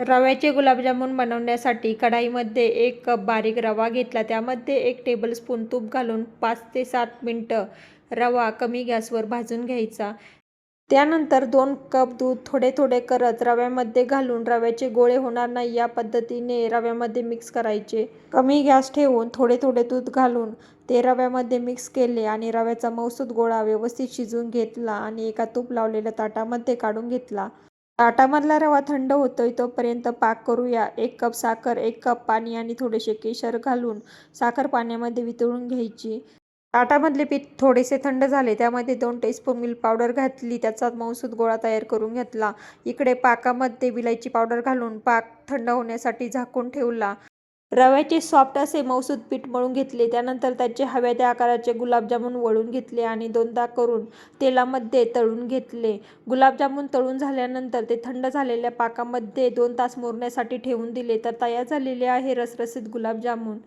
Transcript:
रव्याचे गुलाबजामुन बनवण्यासाठी कढाईमध्ये 1 कप बारीक रवा घेतला. त्यामध्ये 1 टेबलस्पून तूप घालून 5 ते 7 मिनटं रवा कमी गॅसवर भाजून घ्यायचा. त्यानंतर 2 कप दूध थोडे थोडे करत रव्यामध्ये घालून रव्याचे गोळे होणार नाही या पद्धतीने रव्यामध्ये मिक्स करायचे. कमी गॅस ठेवून थोडे थोडे दूध घालून ते रव्यामध्ये मिक्स केले आणि रव्याचा मऊसूत गोळा व्यवस्थित शिजवून घेतला आणि एका तूप लावलेल्या ताटामध्ये काढून घेतला. ताटामधला रवा थंड होतोय तोपर्यंत पाक करूया. 1 कप साखर, 1 कप पाणी आणि थोडेसे केशर घालून साखर पाण्यामध्ये वितळून घ्यायची. ताटामधले पीठ थोडेसे थंड झाले. त्यामध्ये 2 टीस्पून मिल्क पावडर घातली. त्याचा मऊसूत गोळा तयार करून घेतला. इकडे पाकामध्ये विलायची पावडर घालून पाक थंड होण्यासाठी झाकून ठेवला. रव्याचे सॉफ्ट असे मऊसूत पीठ मळून घेतले. त्यानंतर त्याचे हव्या त्या आकाराचे गुलाबजामुन वळून घेतले आणि दोनदा करून तेलामध्ये तळून घेतले. गुलाबजामुन तळून झाल्यानंतर ते थंड झालेल्या पाकामध्ये 2 तास मुरण्यासाठी ठेवून दिले. तर तयार झालेले आहे रसरशीत गुलाबजामुन.